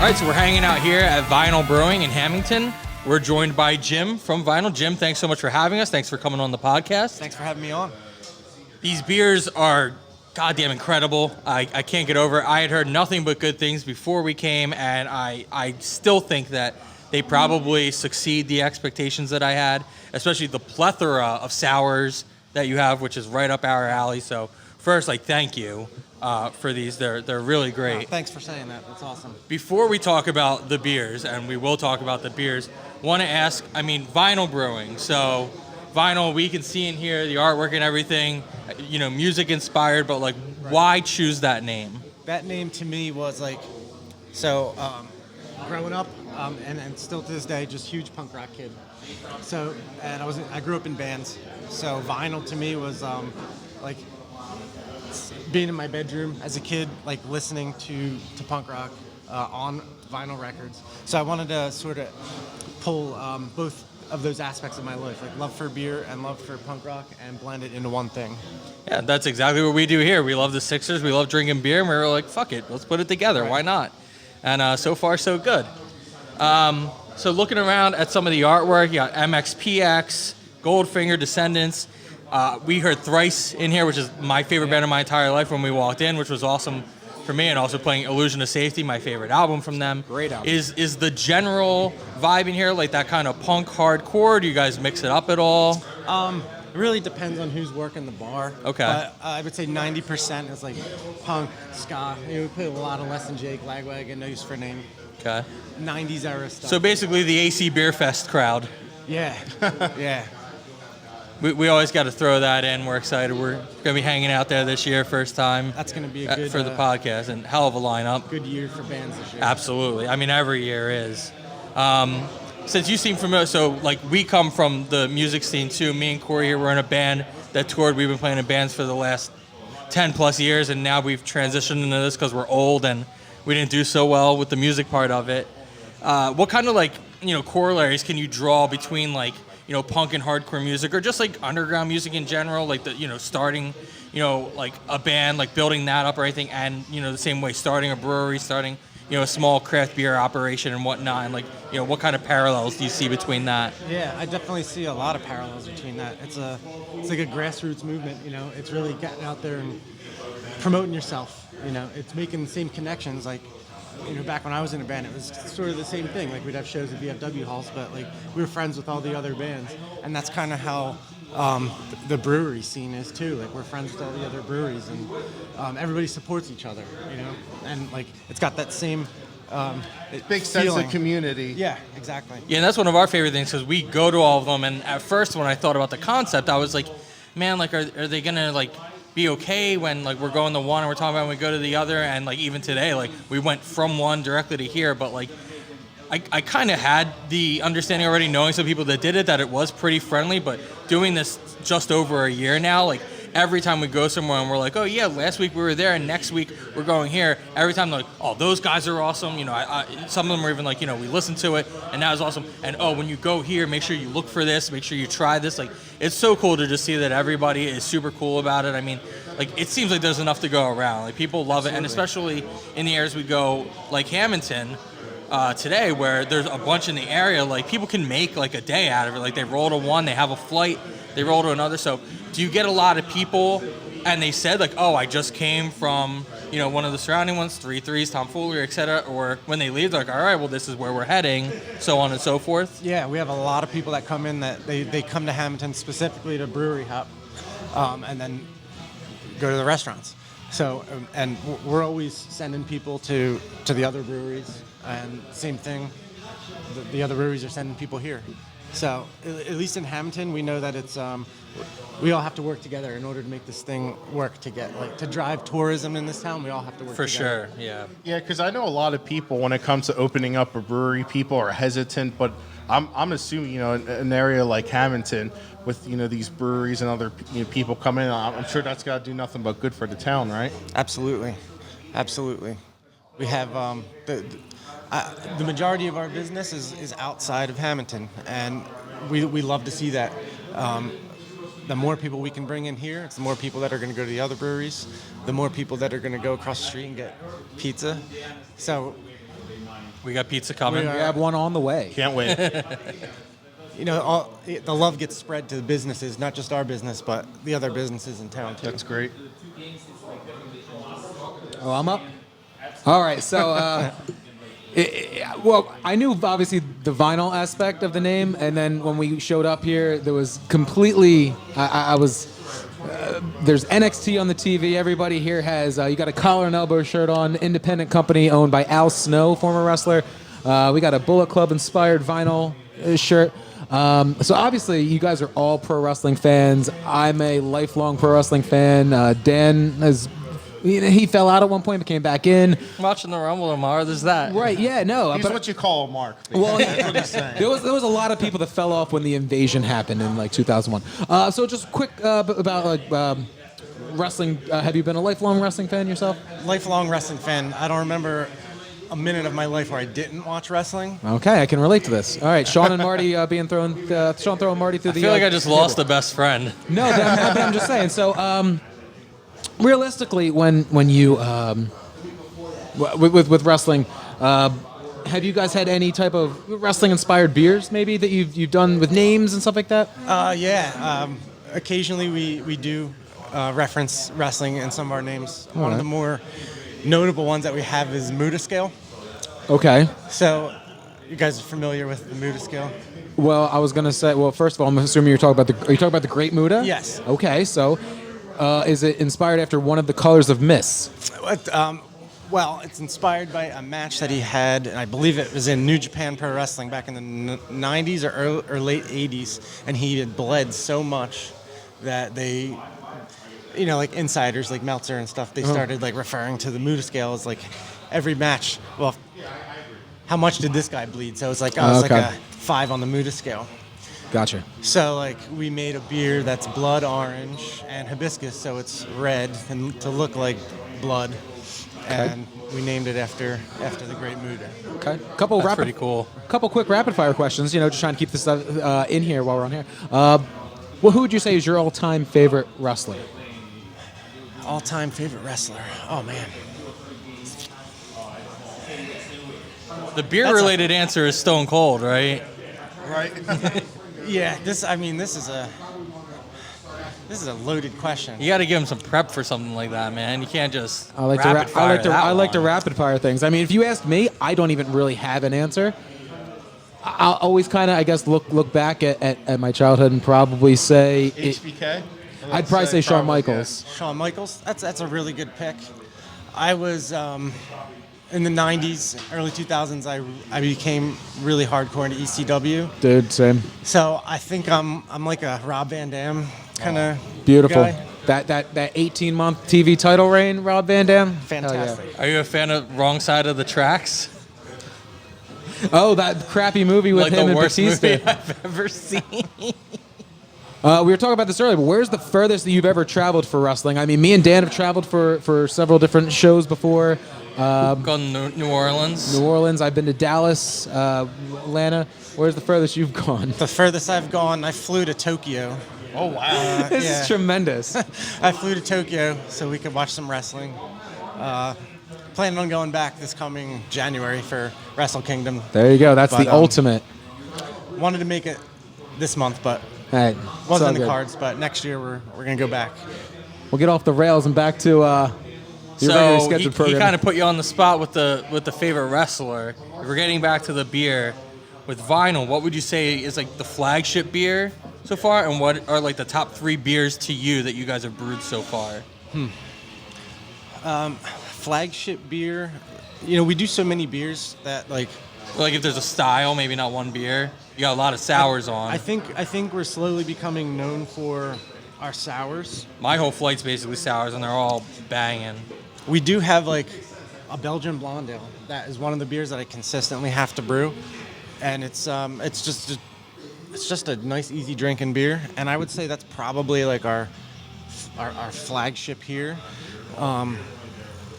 All right, so we're hanging out here at Vinyl Brewing in Hamilton. We're joined by Jim from Vinyl. Jim, thanks so much for having us. Thanks for coming on the podcast. Thanks for having me on. These beers are goddamn incredible. I can't get over it. I had heard nothing but good things before we came, and I still think that they probably succeed the expectations that I had, especially the plethora of sours that you have, which is right up our alley. So first, thank you for these. They're really great. Oh, thanks for saying that. That's awesome. Before we talk about the beers, and we will talk about the beers, want to ask, Vinyl Brewing. So Vinyl, we can see in here the artwork and everything, music inspired, but Right. Why choose that name? That name to me was growing up, and still to this day, just huge punk rock kid. So, and I grew up in bands. So vinyl to me was being in my bedroom as a kid, listening to punk rock on vinyl records. So I wanted to sort of pull both of those aspects of my life, like love for beer and love for punk rock, and blend it into one thing. Yeah, that's exactly what we do here. We love the Sixers, we love drinking beer, and we were like, fuck it, let's put it together. Right. Why not? And so far, so good. So looking around at some of the artwork, you got MXPX, Goldfinger, Descendants. We heard Thrice in here, which is my favorite band of my entire life when we walked in, which was awesome for me, and also playing Illusion of Safety, my favorite album from them. Great album. Is the general vibe in here like that kind of punk hardcore? Do you guys mix it up at all? It really depends on who's working the bar. Okay. But I would say 90% is punk, ska. We play a lot of Less Than Jake, Lagwagon, No Use for a Name. Okay. 90s era stuff. So basically the AC Beer Fest crowd. Yeah. Yeah. We always got to throw that in. We're excited. We're going to be hanging out there this year, first time. That's going to be a good for the podcast, and hell of a lineup. Good year for bands this year. Absolutely. Every year is. Since you seem familiar, so we come from the music scene too. Me and Corey here, we're in a band that toured. We've been playing in bands for the last 10 plus years, and now we've transitioned into this because we're old and we didn't do so well with the music part of it. What kind of corollaries can you draw between punk and hardcore music, or just underground music in general, starting, a band, building that up or anything, and, the same way starting a brewery, starting, a small craft beer operation and whatnot, and what kind of parallels do you see between that? Yeah, I definitely see a lot of parallels between that. It's like a grassroots movement, it's really getting out there and promoting yourself, it's making the same connections, back when I was in a band, it was sort of the same thing. We'd have shows at VFW halls, but we were friends with all the other bands, and that's kind of how the brewery scene is too. We're friends with all the other breweries, and everybody supports each other, and it's got that same big sense of community. Yeah, exactly. Yeah, and that's one of our favorite things because we go to all of them. And at first, when I thought about the concept, I was like, man, are they gonna be okay when we're going to one and we're talking about when we go to the other, and even today we went from one directly to here, but I kind of had the understanding already, knowing some people that did it, that it was pretty friendly, but doing this just over a year now, every time we go somewhere and we're like, oh yeah, last week we were there and next week we're going here, every time they're like, oh, those guys are awesome, some of them are even we listened to it and that was awesome, and oh, when you go here, make sure you look for this, make sure you try this. It's so cool to just see that everybody is super cool about it. It seems like there's enough to go around. People love it, and especially in the areas we go, Hamilton, today, where there's a bunch in the area, people can make a day out of it. They roll to one, they have a flight, they roll to another. So do you get a lot of people, and they said oh, I just came from one of the surrounding ones, 3-3s, Tomfoolery, etc., or when they leave, they're all right, well, this is where we're heading, so on and so forth? Yeah, we have a lot of people that come in that they come to Hamilton specifically to brewery hop, and then go to the restaurants. So, and we're always sending people to the other breweries, and same thing, the other breweries are sending people here. So, at least in Hamilton, we know that it's we all have to work together in order to make this thing work. To drive tourism in this town, we all have to work for together. Sure, yeah. Yeah, because I know a lot of people, when it comes to opening up a brewery, people are hesitant, but I'm assuming, an area like Hamilton, with these breweries and other people coming in, I'm sure that's got to do nothing but good for the town, right? Absolutely. We have the majority of our business is outside of Hamilton, and we love to see that. The more people we can bring in here, it's the more people that are going to go to the other breweries, the more people that are going to go across the street and get pizza. So We got pizza coming. We We have one on the way. Can't wait. You know, the love gets spread to the businesses, not just our business, but the other businesses in town too. That's great. Oh, I'm up. All right, so well, I knew obviously the vinyl aspect of the name, and then when we showed up here, there was completely. I was. There's NXT on the TV. Everybody here has. You got a collar and elbow shirt on. Independent company owned by Al Snow, former wrestler. We got a Bullet Club inspired vinyl shirt. So obviously, you guys are all pro wrestling fans. I'm a lifelong pro wrestling fan. Dan has. He fell out at one point, but came back in. Watching the Rumble tomorrow, there's that. Right? Yeah. No. He's but, what you call a mark. well, That's what he's saying. there was a lot of people that fell off when the invasion happened in like 2001. So just quick about like wrestling. Have you been a lifelong wrestling fan yourself? Lifelong wrestling fan. I don't remember a minute of my life where I didn't watch wrestling. Okay, I can relate to this. All right, Sean and Marty being thrown. Sean throwing Marty through I the. feel like I just lost a best friend. No, but I'm just saying. So, realistically, when you with wrestling, have you guys had any type of wrestling-inspired beers, maybe that you've done with names and stuff like that? Yeah. Occasionally we do reference wrestling in some of our names. One of the more notable ones that we have is Muda Scale. Okay. So, you guys are familiar with the Muda Scale? Well, I was gonna say. Well, first of all, I'm assuming you're talking about the. Are you talking about the Great Muda? Yes. Okay, so is it inspired after one of the colors of Miss? Well, it's inspired by a match that he had, and I believe it was in New Japan Pro Wrestling back in the 90s or late 80s, and he had bled so much that they, you know, like insiders like Meltzer and stuff, they started like referring to the Muda Scale as like every match. Well, how much did this guy bleed? So it's like, oh, it's Okay. like a 5 on the Muda Scale. Gotcha. So like we made a beer that's blood orange and hibiscus, so it's red and to look like blood, and we named it after the Great Muda. Okay. That's pretty cool. Couple quick rapid fire questions. You know, just trying to keep this stuff in here while we're on here. Well, who would you say is your all-time favorite wrestler? All-time favorite wrestler? Oh man, The beer-related answer is Stone Cold, right? Right. yeah. This is a loaded question. You got to give him some prep for something like that, man. You can't just I like rapid fire that I like to one. rapid fire things. I mean, if you ask me, I don't even really have an answer. I'll always kind of, I guess, look back at my childhood and probably say HBK? I'd probably say Shawn probably, Michaels. Shawn Michaels. That's a really good pick. I was in the 90s, early 2000s. I became really hardcore into ECW. Dude, same. So I think I'm like a Rob Van Dam kind of Beautiful. guy. That 18-month TV title reign, Rob Van Dam. Fantastic. Are you a fan of Wrong Side of the Tracks? Oh, that crappy movie with Like him the and worst Batista. movie I've ever seen. We were talking about this earlier, but where's the furthest that you've ever traveled for wrestling? I mean, me and Dan have traveled for several different shows before. Gone to New Orleans. New Orleans. I've been to Dallas, Atlanta. Where's the furthest you've gone? The furthest I've gone, I flew to Tokyo. Oh, wow. This yeah. is tremendous. I flew to Tokyo so we could watch some wrestling. Planning on going back this coming January for Wrestle Kingdom. There you go. That's But, the ultimate. Wanted to make it this month, but Hey, wasn't in the good. cards. But next year we're gonna go back. We'll get off the rails and back to your regularly So scheduled he program. kind of put you on the spot with the favorite wrestler. If we're getting back to the beer with Vinyl, what would you say is like the flagship beer so far, and what are like the top 3 beers to you that you guys have brewed so far? Flagship beer. You know, we do so many beers that like. Like if there's a style, maybe not one beer. You got a lot of sours on. I think we're slowly becoming known for our sours. My whole flight's basically sours, and they're all banging. We do have like a Belgian blonde ale. That is one of the beers that I consistently have to brew, and it's just a nice, easy drinking beer. And I would say that's probably like our flagship here.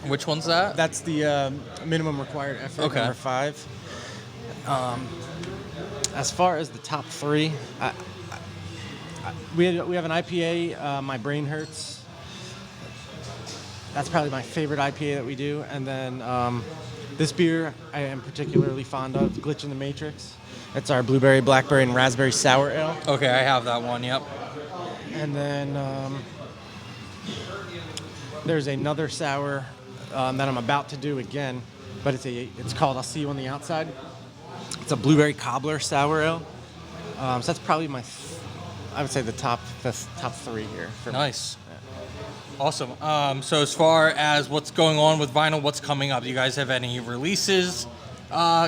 Which one's that? That's the minimum required effort, Okay. number 5. As far as the top 3, we have an IPA, My Brain Hurts. That's probably my favorite IPA that we do. And then This beer I am particularly fond of, Glitch in the Matrix. It's our blueberry, blackberry, and raspberry sour ale. Okay, I have that one. Yep. And then there's another sour that I'm about to do again, but it's called I'll See You on the Outside. It's a blueberry cobbler sour ale. So that's probably I would say the top three here. For me. Nice. Awesome. So as far as what's going on with vinyl, what's coming up? Do you guys have any releases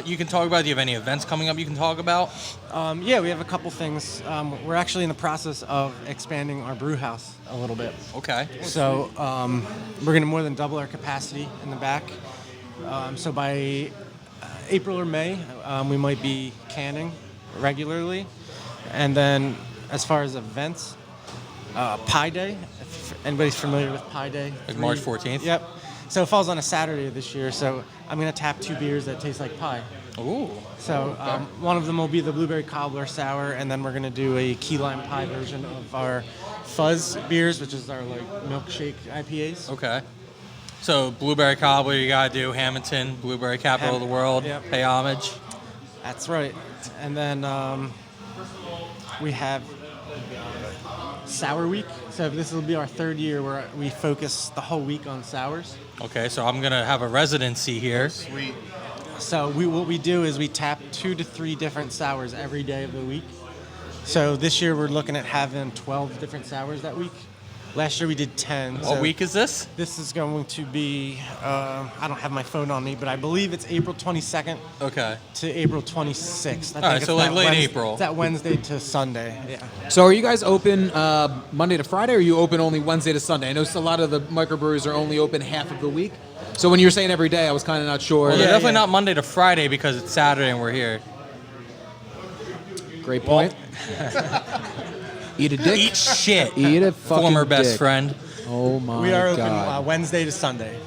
you can talk about? Do you have any events coming up you can talk about? Yeah, we have a couple things. We're actually in the process of expanding our brew house a little bit. Okay. So we're going to more than double our capacity in the back. So by April or May, we might be canning regularly. And then as far as events, Pi Day, if anybody's familiar with Pi Day. Like March 14th? Yep. So it falls on a Saturday this year, so I'm going to tap 2 beers that taste like pie. Ooh. So one of them will be the blueberry cobbler sour, and then we're going to do a key lime pie version of our fuzz beers, which is our like milkshake IPAs. Okay. So blueberry cobbler, you gotta do Hamilton, blueberry capital of the world. Yep. Pay homage. That's right. And then we have Sour Week. So this will be our 3rd year where we focus the whole week on sours. Okay, so I'm gonna have a residency here. Sweet. So what we do is we tap 2 to 3 different sours every day of the week. So this year we're looking at having 12 different sours that week. Last year we did 10. What week is this? This is going to be, I don't have my phone on me, but I believe it's April 22nd Okay. to April 26th. All right, so like late April. It's that Wednesday to Sunday, yeah. So are you guys open Monday to Friday, or are you open only Wednesday to Sunday? I know a lot of the microbreweries are only open half of the week. So when you were saying every day, I was kind of not sure. Well, they're Yeah, definitely yeah. not Monday to Friday because it's Saturday and we're here. Great point. Eat a dick. Eat shit. Eat a fucking Former best dick. friend. Oh my We are God. open Wednesday to Sunday.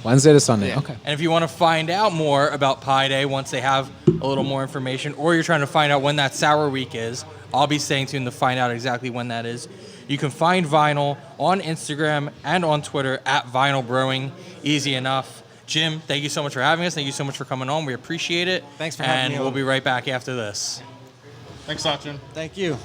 Wednesday to Sunday. Yeah. Okay. And if you want to find out more about Pi Day once they have a little more information, or you're trying to find out when that sour week is, I'll be staying tuned to find out exactly when that is. You can find Vinyl on Instagram and on Twitter at Vinyl Brewing. Easy enough. Jim, thank you so much for having us. Thank you so much for coming on. We appreciate it. Thanks for having me And we'll on. be right back after this. Thanks, Sachin. Thank you.